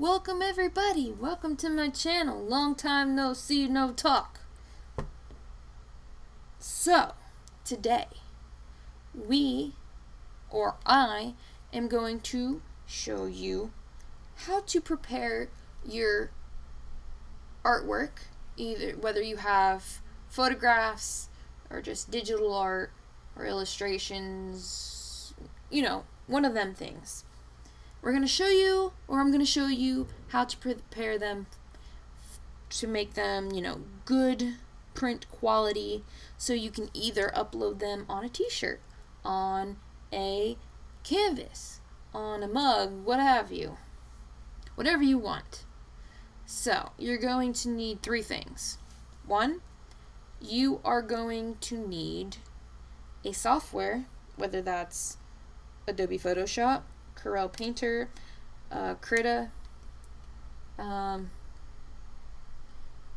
Welcome everybody, welcome to my channel. Long time no see, no talk. So, today, I am going to show you how to prepare your artwork, either whether you have photographs or just digital art or illustrations, one of them things. I'm going to show you how to prepare them to make them, good print quality, so you can either upload them on a t-shirt, on a canvas, on a mug, what have you. Whatever you want. So, you're going to need three things. One, you are going to need a software, whether that's Adobe Photoshop, Corel Painter, krita,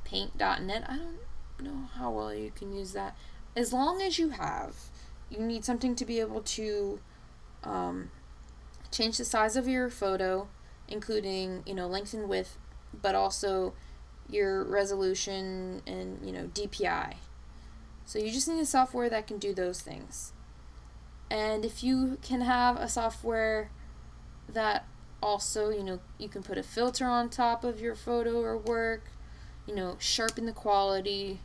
paint.net. I don't know how well you can use that. As long as you need something to be able to change the size of your photo, including, length and width, but also your resolution and, DPI. So you just need a software that can do those things. And if you can have a software that also, you can put a filter on top of your photo or work, sharpen the quality,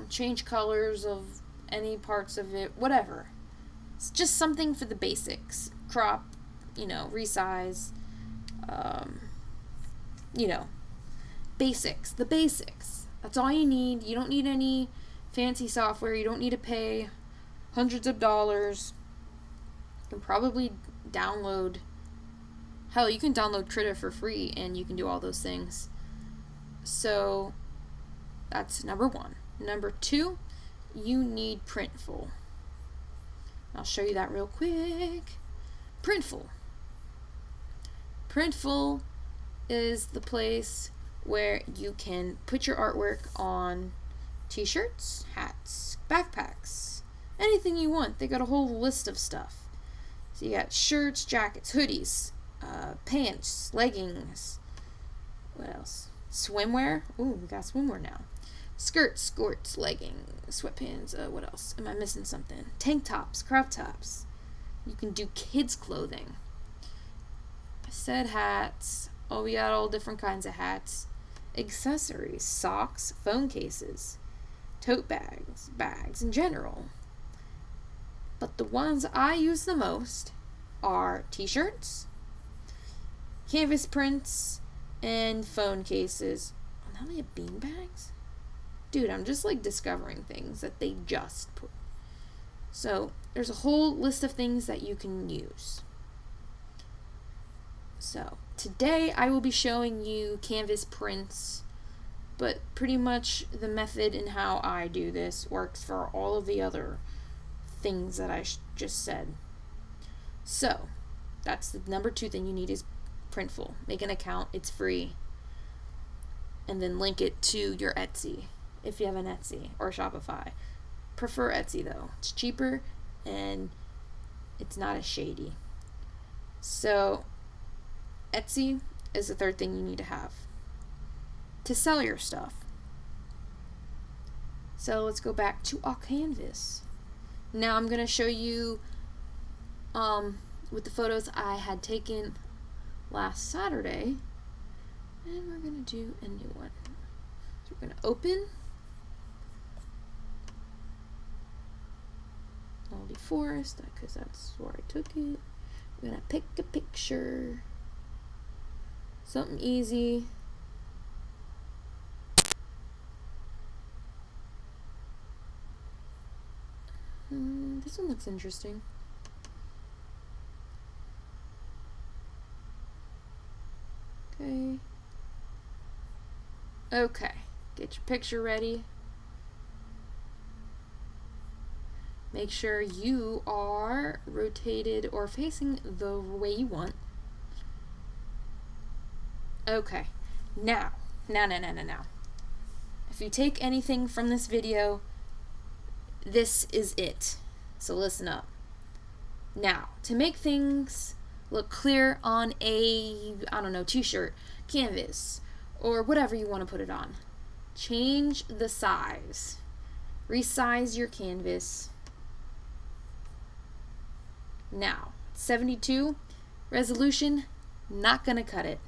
change colors of any parts of it, whatever. It's just something for the basics. Crop, resize, basics. The basics. That's all you need. You don't need any fancy software. You don't need to pay hundreds of dollars. You can probably download, you can download Krita for free and you can do all those things. So that's number one. Number two, you need Printful. I'll show you that real quick. Printful. Printful is the place where you can put your artwork on t-shirts, hats, backpacks, anything you want. They got a whole list of stuff. So you got shirts, jackets, hoodies, pants, leggings. What else? Swimwear. Ooh, we got swimwear now. Skirts, skorts, leggings, sweatpants. What else? Am I missing something? Tank tops, crop tops. You can do kids' clothing. I said hats. Oh, we got all different kinds of hats. Accessories, socks, phone cases, tote bags, bags in general. But the ones I use the most are t-shirts, canvas prints, and phone cases. Oh, now they have bean bags? Dude, I'm just discovering things that they just put. So, there's a whole list of things that you can use. So, today I will be showing you canvas prints, but pretty much the method and how I do this works for all of the other things that I just said. So, that's the number two thing you need is Printful. Make an account, it's free. And then link it to your Etsy, if you have an Etsy or Shopify. Prefer Etsy though. It's cheaper and it's not as shady. So, Etsy is the third thing you need to have to sell your stuff. So let's go back to our canvas. Now I'm going to show you with the photos I had taken last Saturday, and we're going to do a new one. So we're going to open Aldi Forest because that's where I took it. We're going to pick a picture. Something easy. This one looks interesting. Okay. Get your picture ready. Make sure you are rotated or facing the way you want. Okay, now. If you take anything from this video, this is it. So listen up. Now, to make things look clear on a, I don't know, t-shirt, canvas, or whatever you want to put it on. Change the size. Resize your canvas. Now, 72 resolution, not gonna cut it.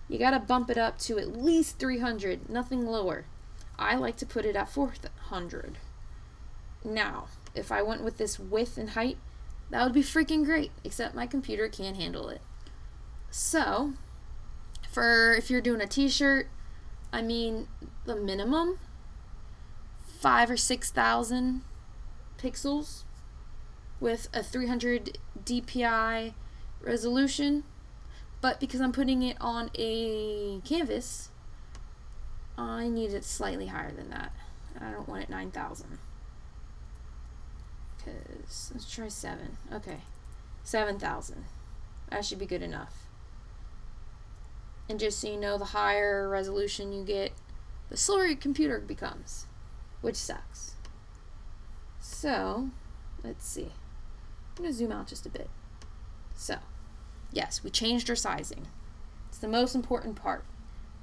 You gotta bump it up to at least 300, nothing lower. I like to put it at 400. Now, if I went with this width and height, that would be freaking great, except my computer can't handle it. So, if you're doing a t-shirt, I mean, the minimum, 5,000 or 6,000 pixels with a 300 DPI resolution. But because I'm putting it on a canvas, I need it slightly higher than that. I don't want it 9,000. Because, let's try 7. Okay, 7,000. That should be good enough. And just so you know, the higher resolution you get, the slower your computer becomes, which sucks. So, let's see. I'm going to zoom out just a bit. So, yes, we changed our sizing. It's the most important part.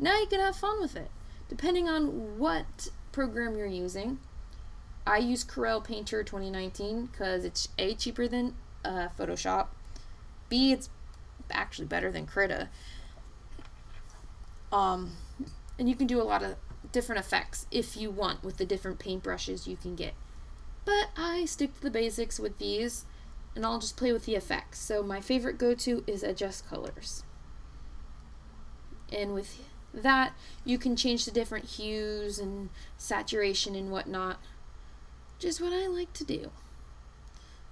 Now you can have fun with it. Depending on what program you're using. I use Corel Painter 2019 because it's A, cheaper than Photoshop. B, it's actually better than Krita. And you can do a lot of different effects if you want with the different paintbrushes you can get. But I stick to the basics with these, and I'll just play with the effects. So my favorite go-to is adjust colors. And with that, you can change the different hues and saturation and whatnot. Just what I like to do.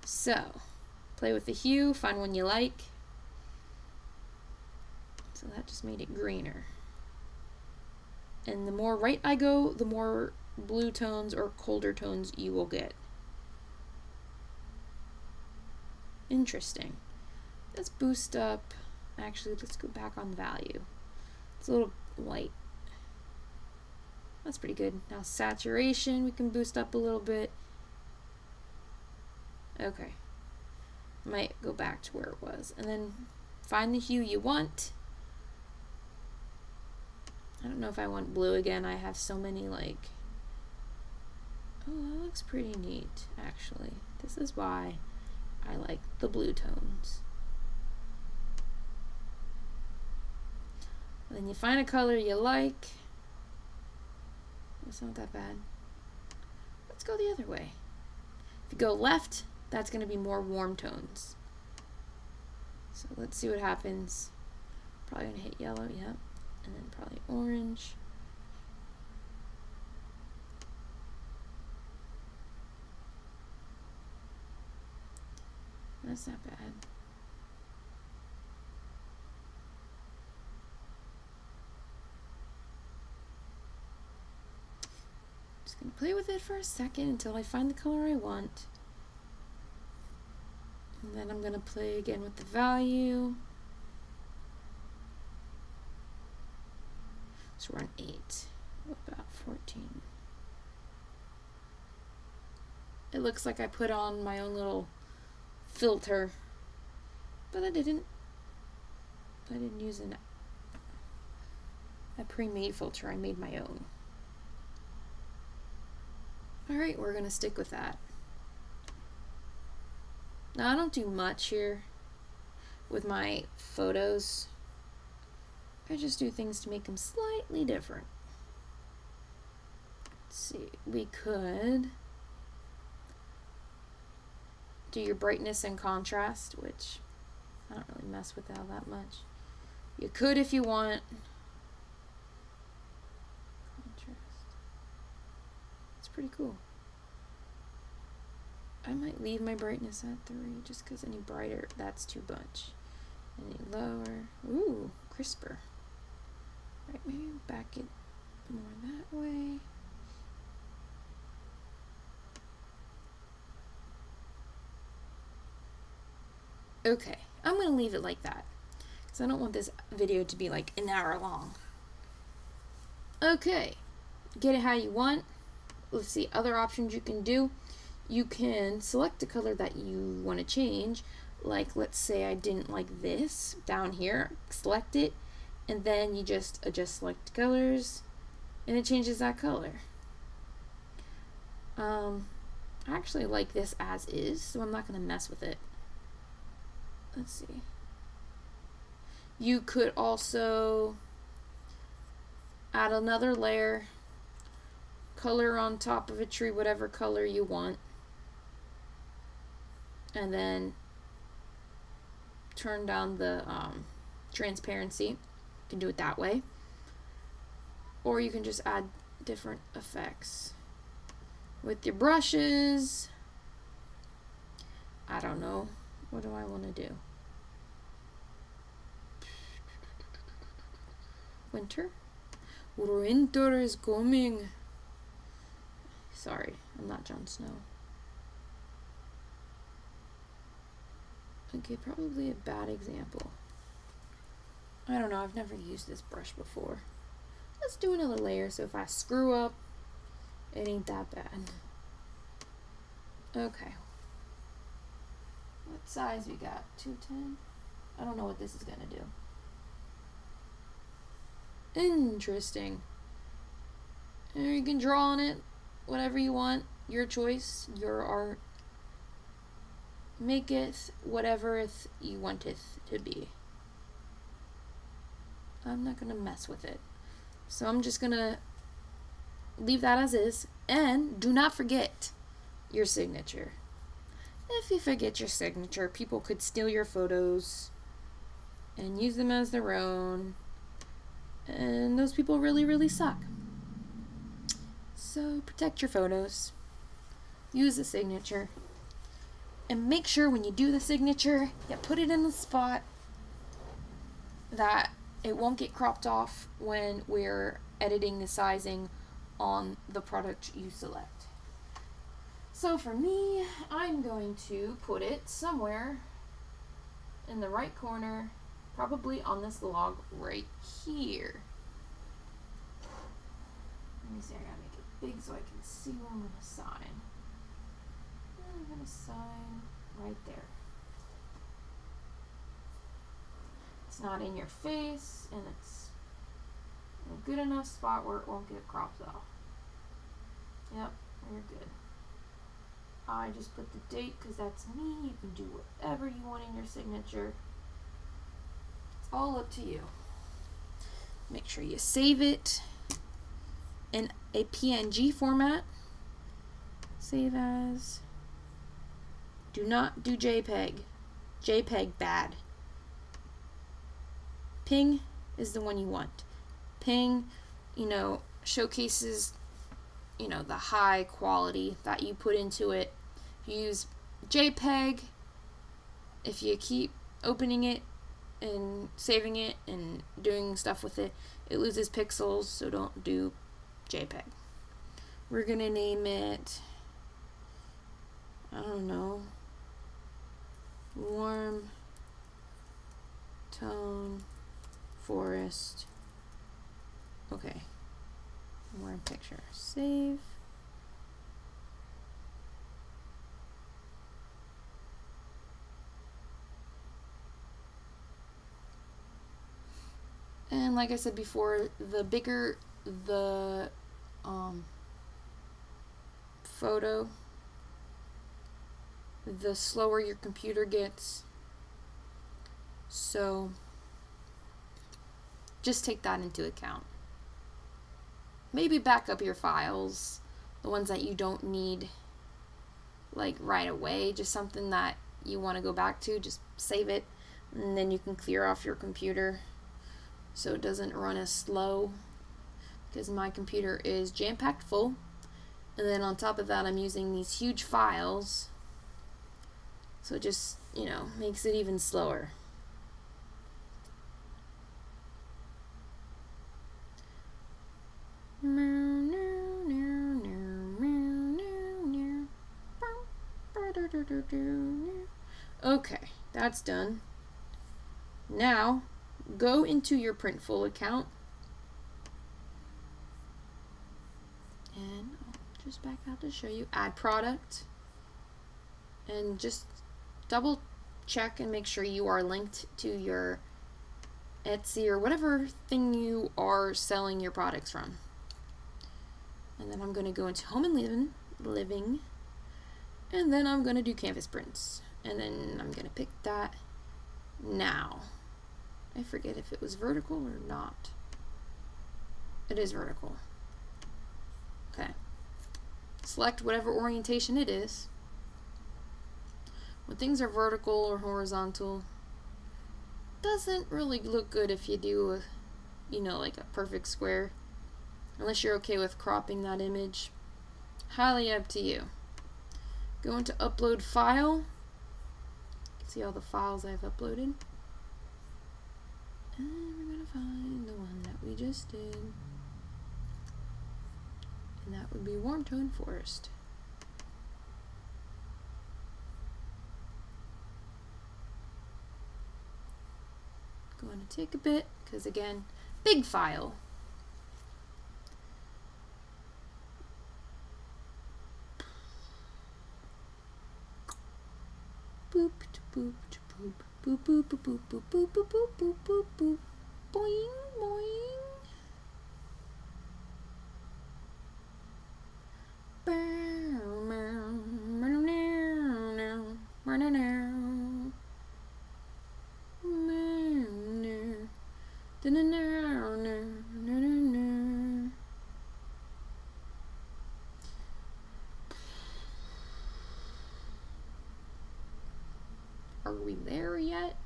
So, play with the hue, find one you like. So that just made it greener. And the more right I go, the more blue tones or colder tones you will get. Interesting. Let's boost up. Actually, let's go back on value. It's a little light. That's pretty good. Now saturation, we can boost up a little bit. Okay. Might go back to where it was. And then find the hue you want. I don't know if I want blue again. I have so many like... Oh, that looks pretty neat, actually. This is why I like the blue tones. And then you find a color you like. It's not that bad. Let's go the other way. If you go left, that's going to be more warm tones. So let's see what happens. Probably going to hit yellow, yep. And then probably orange. That's not bad. Just gonna play with it for a second until I find the color I want. And then I'm gonna play again with the value. So we're on 8. What about 14? It looks like I put on my own little filter, but I didn't use a pre-made filter. I made my own. Alright, we're gonna stick with that. Now I don't do much here with my photos. I just do things to make them slightly different. Let's see, we could do your brightness and contrast, which I don't really mess with that much. You could if you want. Contrast. It's pretty cool. I might leave my brightness at 3 just because any brighter, that's too much. Any lower, ooh, crisper. Right, maybe back it more that way. Okay, I'm going to leave it like that because I don't want this video to be like an hour long. Okay, get it how you want. Let's see, other options you can do. You can select the color that you want to change, Like, let's say I didn't like this down here, select it, and then you just adjust select colors, and it changes that color. I actually like this as is, so I'm not going to mess with it. Let's see. You could also add another layer, color on top of a tree, whatever color you want, and then turn down the transparency. You can do it that way, or you can just add different effects with your brushes. I don't know, what do I want to do? Winter is coming. Sorry, I'm not Jon Snow. Okay, probably a bad example. I don't know, I've never used this brush before. Let's do another layer, so if I screw up, it ain't that bad. Okay. What size we got? 210? I don't know what this is gonna do. Interesting. And you can draw on it whatever you want, your choice, your art. Make it whatever you want it to be. I'm not gonna mess with it. So I'm just gonna leave that as is, and do not forget your signature. If you forget your signature, people could steal your photos and use them as their own, and those people really, really suck. So protect your photos, use a signature, and make sure when you do the signature, you put it in the spot that it won't get cropped off when we're editing the sizing on the product you select. So for me, I'm going to put it somewhere in the right corner, probably on this log right here. Let me see, I gotta make it big so I can see where I'm gonna sign. I'm gonna sign right there. It's not in your face, and it's in a good enough spot where it won't get cropped off. Yep, you're good. I just put the date because that's me. You can do whatever you want in your signature. It's all up to you. Make sure you save it in a PNG format. Save as. Do not do JPEG. JPEG bad. Ping is the one you want. Ping, showcases, the high quality that you put into it. If you use JPEG, if you keep opening it and saving it and doing stuff with it, it loses pixels, so don't do JPEG. We're gonna name it, I don't know, warm tone forest. Okay. Warm picture. Save. And like I said before, the bigger the photo, the slower your computer gets. So just take that into account. Maybe back up your files, the ones that you don't need like right away, just something that you want to go back to, just save it, and then you can clear off your computer so it doesn't run as slow, because my computer is jam-packed full, and then on top of that I'm using these huge files, so it just, makes it even slower. Okay, that's done. Now, go into your Printful account. And I'll just back out to show you. Add product. And just double check and make sure you are linked to your Etsy or whatever thing you are selling your products from. And then I'm going to go into home and living, and then I'm going to do canvas prints, and then I'm going to pick that. Now I forget if it was vertical or not. It is vertical. Okay, select whatever orientation it is. When things are vertical or horizontal, doesn't really look good if you do a, like a perfect square, unless you're okay with cropping that image. Highly up to you. Go into upload file. You can see all the files I've uploaded, and we're gonna find the one that we just did, and that would be Warm Tone Forest. Going to take a bit, because again, big file. Boop boop boop boop boop boop boop boop boop boop boop boop boop, boing boing. Are we there yet?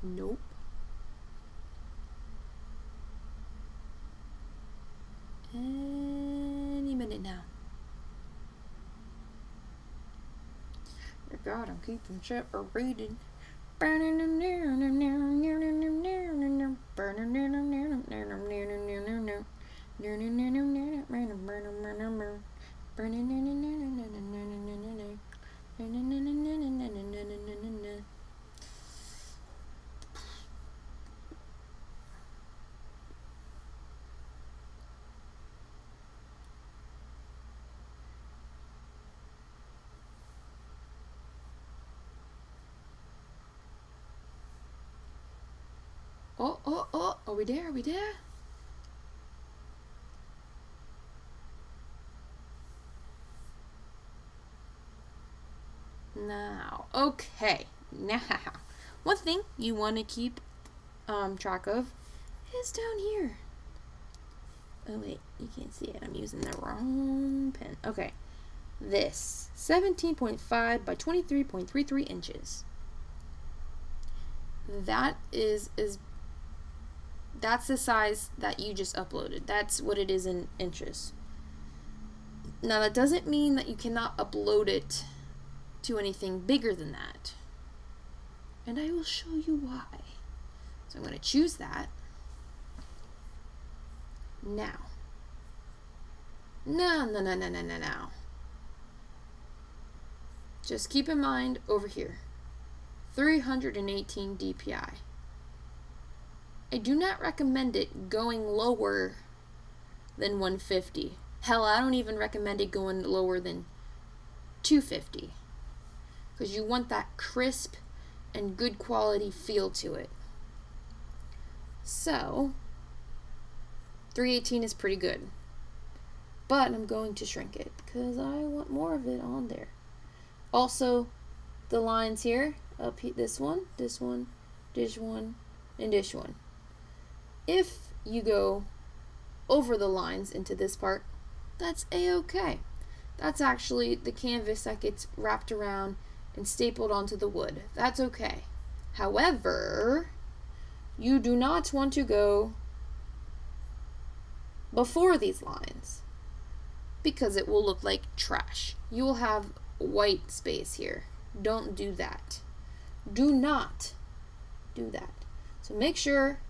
Nope. Any minute now. Dear God, I'm keeping separated. Oh, are we there? Are we there? Now, okay. Now, one thing you want to keep track of is down here. Oh wait, you can't see it. I'm using the wrong pen. Okay. This 17.5 by 23.33 inches. That's the size that you just uploaded. That's what it is in inches. Now that doesn't mean that you cannot upload it to anything bigger than that. And I will show you why. So I'm going to choose that. Now. No. Just keep in mind over here. 318 DPI. I do not recommend it going lower than 150. Hell, I don't even recommend it going lower than 250. Because you want that crisp and good quality feel to it. So, 318 is pretty good. But I'm going to shrink it because I want more of it on there. Also, the lines here, up here, this one, this one, and this one. If you go over the lines into this part, that's a-okay. That's actually the canvas that gets wrapped around and stapled onto the wood. That's okay. However, you do not want to go before these lines because it will look like trash. You will have white space here. Don't do that. Do not do that. So make sure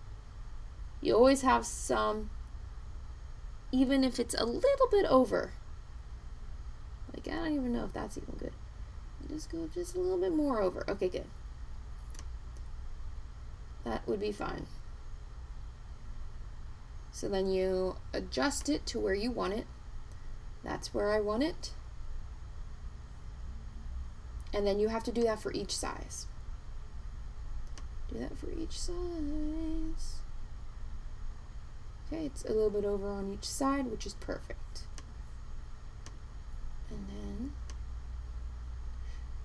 you always have some, even if it's a little bit over. Like, I don't even know if that's even good. Just go just a little bit more over. Okay, good. That would be fine. So then you adjust it to where you want it. That's where I want it. And then you have to do that for each size. Do that for each size. Okay, it's a little bit over on each side, which is perfect. And then,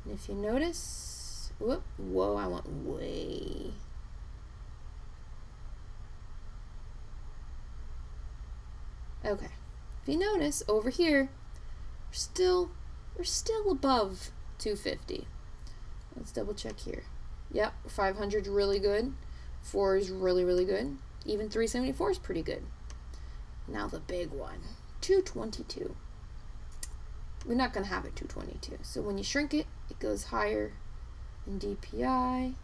if you notice, whoa, I went way. Okay, if you notice over here, we're still above 250. Let's double check here. Yep, 500 is really good. 4 is really, really good. Even 374 is pretty good. Now the big one, 222. We're not going to have it 222. So when you shrink it, it goes higher in DPI.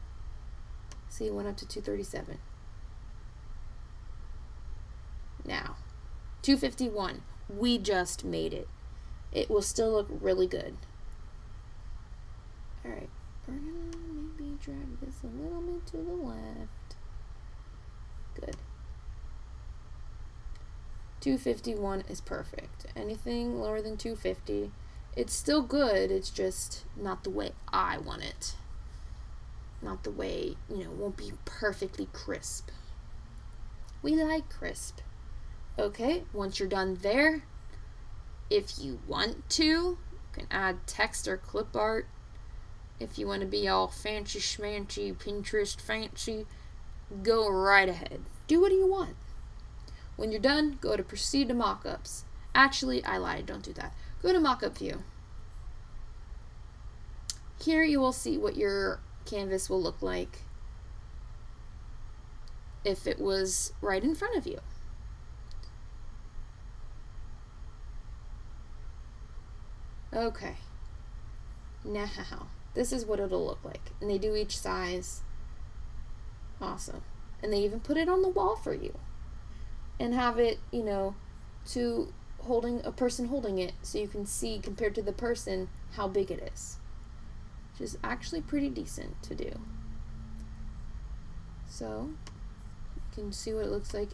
See, it went up to 237. Now, 251. We just made it. It will still look really good. Alright, we're going to maybe drag this a little bit to the left. Good. 251 is perfect. Anything lower than 250, it's still good, it's just not the way I want it. Not the way, it won't be perfectly crisp. We like crisp. Okay, once you're done there, if you want to, you can add text or clip art. If you want to be all fancy schmancy, Pinterest fancy, go right ahead. Do what you want. When you're done, go to Proceed to Mockups. Actually, I lied. Don't do that. Go to Mockup View. Here you will see what your canvas will look like if it was right in front of you. Okay. Now, this is what it'll look like. And they do each size. Awesome. And they even put it on the wall for you. And have it, to a person holding it so you can see compared to the person how big it is. Which is actually pretty decent to do. So, you can see what it looks like.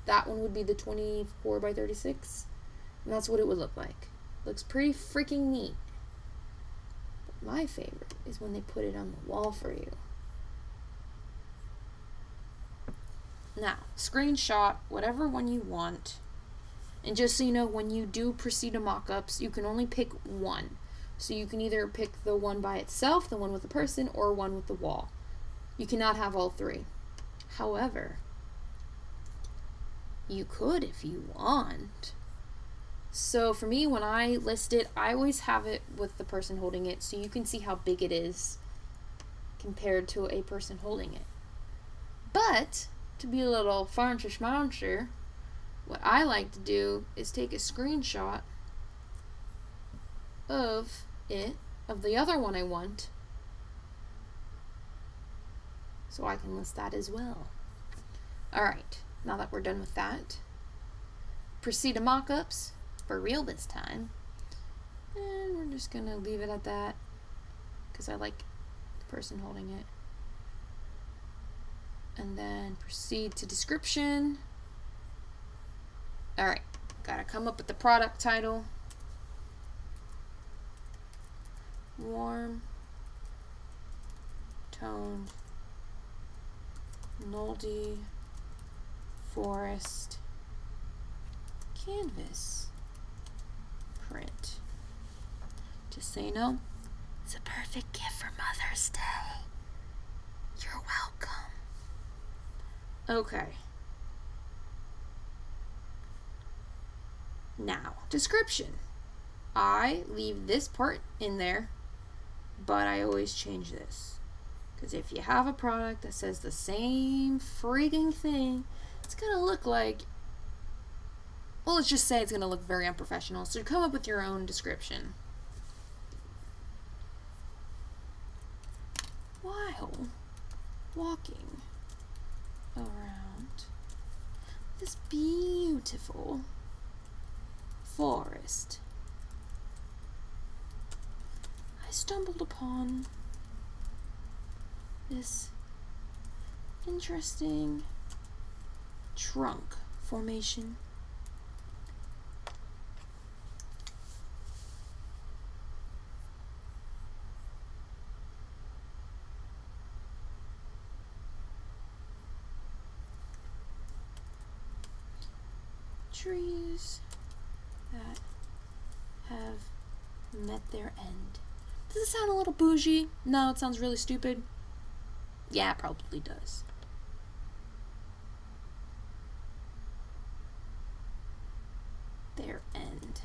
That one would be the 24 by 36. And that's what it would look like. Looks pretty freaking neat. But my favorite is when they put it on the wall for you. Now, screenshot whatever one you want. And just so you know, when you do Proceed to Mockups, you can only pick one. So you can either pick the one by itself, the one with the person, or one with the wall. You cannot have all three. However, you could if you want. So for me, when I list it, I always have it with the person holding it so you can see how big it is compared to a person holding it. But to be a little fancy schmancy, what I like to do is take a screenshot of the other one I want, so I can list that as well. Alright, now that we're done with that, Proceed to Mockups, for real this time, and we're just gonna leave it at that, because I like the person holding it. And then proceed to description. Alright, gotta come up with the product title. Warm toned moldy forest canvas print. Just so you know, it's a perfect gift for Mother's Day. You're welcome. Okay. Now, description. I leave this part in there, but I always change this. Because if you have a product that says the same freaking thing, it's going to look like, well, let's just say it's going to look very unprofessional. So come up with your own description. While walking around this beautiful forest, I stumbled upon this interesting trunk formation. trees that have met their end. Does it sound a little bougie? No, it sounds really stupid. Yeah, it probably does. Their end.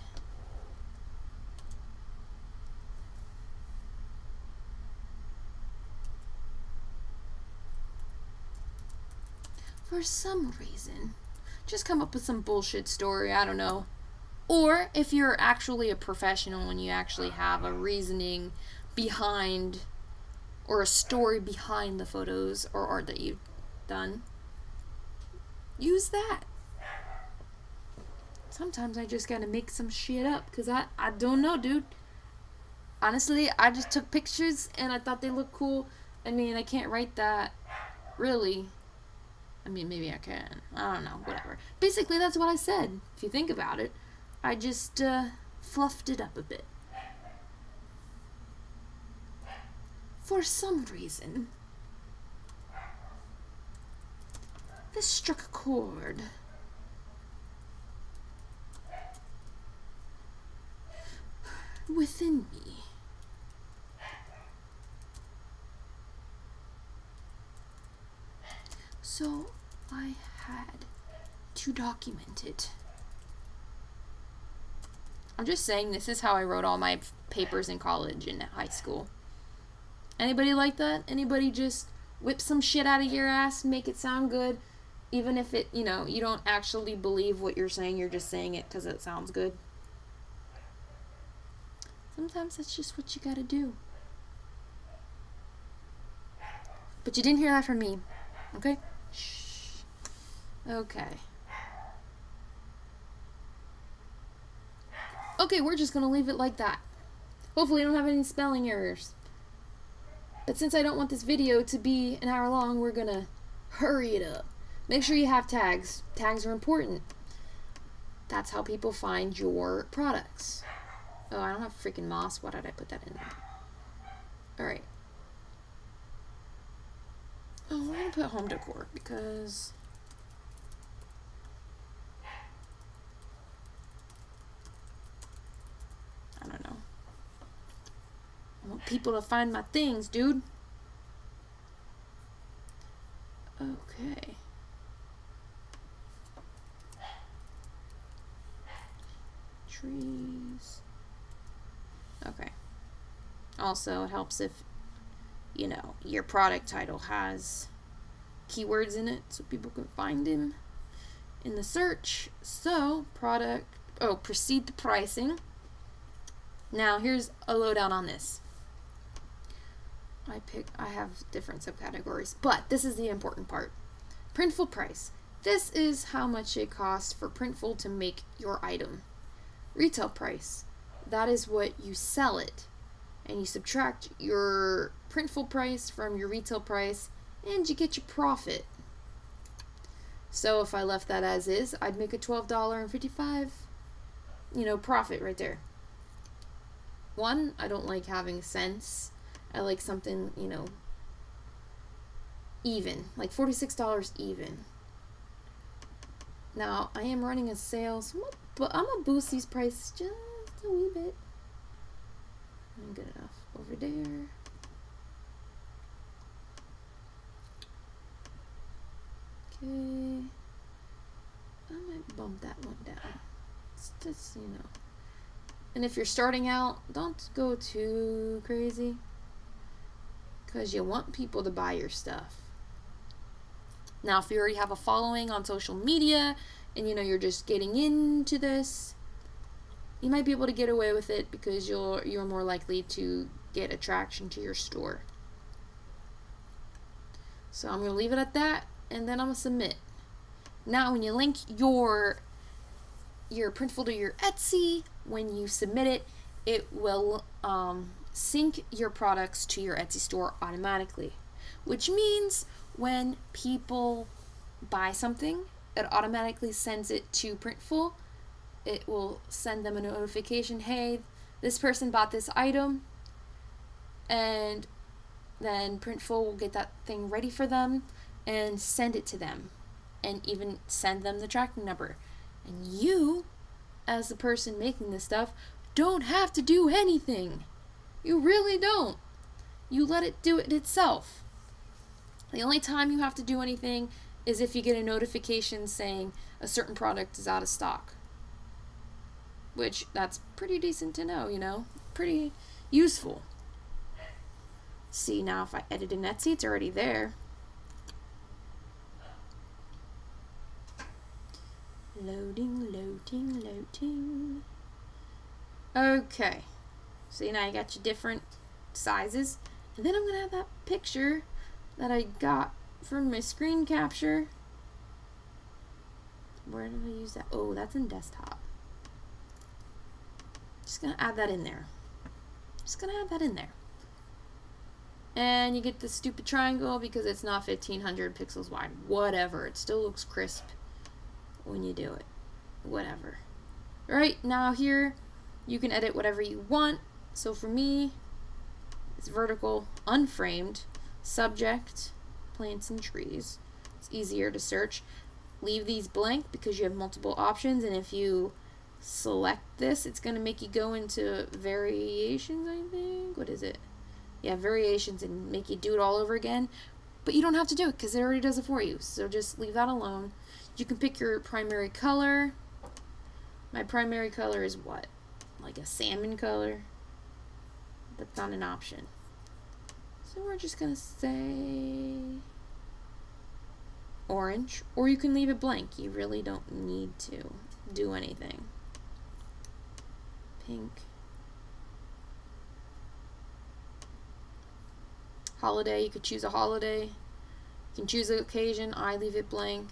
For some reason, just come up with some bullshit story, I don't know. Or if you're actually a professional and you actually have a reasoning behind or a story behind the photos or art that you've done, use that. Sometimes I just gotta make some shit up because I don't know, dude. Honestly, I just took pictures and I thought they looked cool. I mean, I can't write that, really. I mean, maybe I can. I don't know, whatever. Basically, that's what I said, if you think about it. I just fluffed it up a bit. For some reason, this struck a chord. Within me. So I had to document it. I'm just saying this is how I wrote all my papers in college and high school. Anybody like that? Anybody just whip some shit out of your ass, make it sound good, even if it, you don't actually believe what you're saying, you're just saying it because it sounds good? Sometimes that's just what you gotta do. But you didn't hear that from me, okay? Shh. Okay. Okay, we're just gonna leave it like that. Hopefully I don't have any spelling errors. But since I don't want this video to be an hour long, we're gonna hurry it up. Make sure you have tags. Tags are important. That's how people find your products. Oh, I don't have freaking moss. Why did I put that in there? Alright. Oh, we're gonna put home decor because I don't know. I want people to find my things, dude. Okay. Trees. Okay. Also, it helps if, your product title has keywords in it so people can find them in the search. So, proceed to pricing. Now, here's a lowdown on this. I have different subcategories, but this is the important part. Printful price. This is how much it costs for Printful to make your item. Retail price. That is what you sell it. And you subtract your Printful price from your retail price, and you get your profit. So if I left that as is, I'd make a $12.55, profit right there. One, I don't like having cents. I like something, even, like $46 even. Now, I am running a sale, so I'm gonna boost these prices just a wee bit. Good enough. Over there. Okay. I might bump that one down. It's just, And if you're starting out, don't go too crazy, because you want people to buy your stuff. Now, if you already have a following on social media and you're just getting into this, you might be able to get away with it because you're more likely to get attraction to your store. So I'm going to leave it at that, and then I'm going to submit. Now, when you link your Printful to your Etsy, when you submit it, it will sync your products to your Etsy store automatically, which means when people buy something, it automatically sends it to Printful. It will send them a notification, hey, this person bought this item, and then Printful will get that thing ready for them and send it to them, and even send them the tracking number. And you, as the person making this stuff, don't have to do anything. You really don't. You let it do it itself. The only time you have to do anything is if you get a notification saying a certain product is out of stock. Which, that's pretty decent to know, you know? Pretty useful. See, now if I edit in Etsy, it's already there. Loading, loading, loading. Okay. See, now you got your different sizes. And then I'm going to have that picture that I got from my screen capture. Where did I use that? Oh, that's in desktop. Just going to add that in there. And you get this stupid triangle because it's not 1500 pixels wide. Whatever. It still looks crisp when you do it. Whatever. Right, now here you can edit whatever you want. So for me, it's vertical, unframed, subject, plants and trees. It's easier to search. Leave these blank because you have multiple options, and if you select this, it's going to make you go into variations, I think. What is it? Yeah, variations, and make you do it all over again. But you don't have to do it because it already does it for you. So just leave that alone. You can pick your primary color. My primary color is what? Like a salmon color. That's not an option. So we're just going to say orange. Or you can leave it blank. You really don't need to do anything. Pink. Holiday. You could choose a holiday. You can choose an occasion. I leave it blank.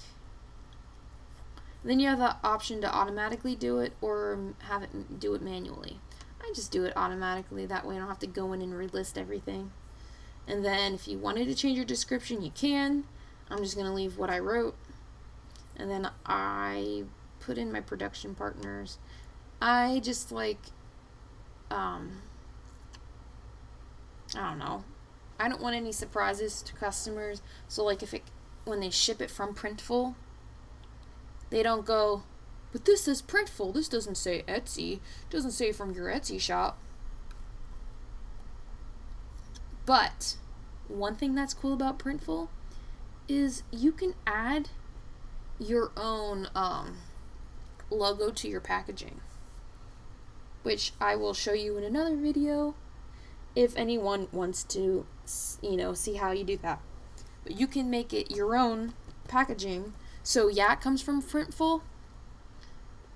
Then you have the option to automatically do it or have it do it manually. I just do it automatically. That way I don't have to go in and relist everything. And then if you wanted to change your description, you can. I'm just going to leave what I wrote. And then I put in my production partners. I just like, I don't know. I don't want any surprises to customers. So like when they ship it from Printful, they don't go, but this says Printful. This doesn't say Etsy. It doesn't say from your Etsy shop. But one thing that's cool about Printful is you can add your own logo to your packaging, which I will show you in another video if anyone wants to, see how you do that. But you can make it your own packaging. So yeah, it comes from Printful,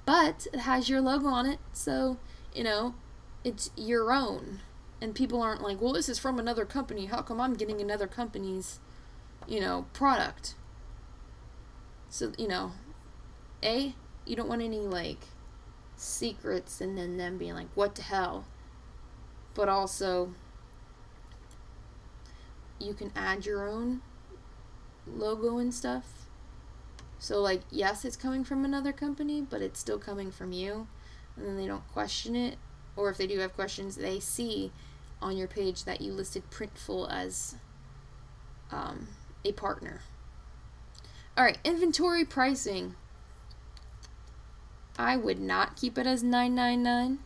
but it has your logo on it, so, it's your own. And people aren't like, well, this is from another company. How come I'm getting another company's, product? So, you don't want any, secrets and then them being like, what the hell? But also, you can add your own logo and stuff. So, yes, it's coming from another company, but it's still coming from you. And then they don't question it. Or if they do have questions, they see on your page that you listed Printful as a partner. Alright, inventory pricing. I would not keep it as $9.99.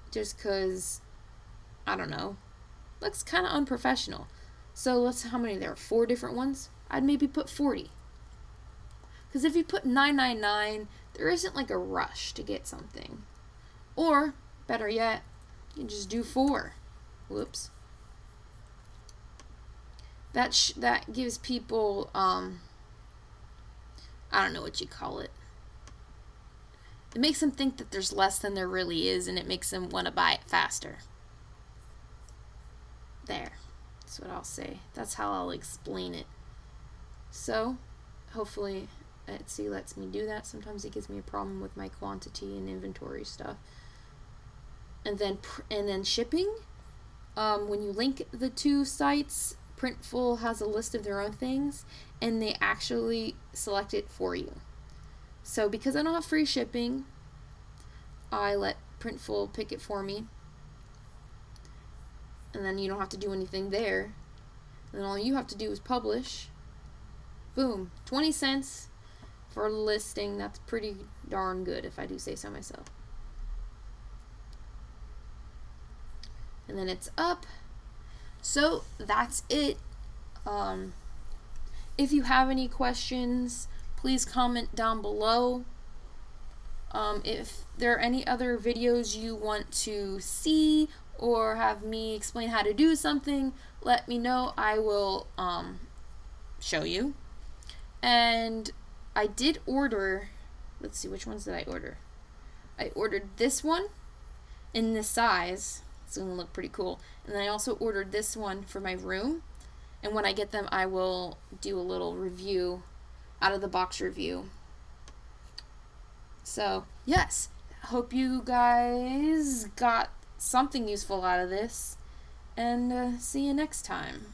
Just because, I don't know. Looks kind of unprofessional. So, how many there are? 4 different ones? I'd maybe put 40. Because if you put $9.99, there isn't a rush to get something. Or, better yet, you can just do 4. Whoops. That gives people, I don't know what you call it. It makes them think that there's less than there really is, and it makes them want to buy it faster. There. That's what I'll say. That's how I'll explain it. So, hopefully Etsy lets me do that. Sometimes it gives me a problem with my quantity and inventory stuff. And then shipping. When you link the 2 sites, Printful has a list of their own things, and they actually select it for you. So because I don't have free shipping, I let Printful pick it for me. And then you don't have to do anything there. And then all you have to do is publish. Boom. 20 cents for listing, that's pretty darn good, if I do say so myself. And then it's up. So that's it. If you have any questions, please comment down below. If there are any other videos you want to see or have me explain how to do something, let me know. I will show you. And I did order, let's see, which ones did I order? I ordered this one in this size. It's going to look pretty cool. And then I also ordered this one for my room. And when I get them, I will do a little review, out of the box review. So, yes, hope you guys got something useful out of this. And see you next time.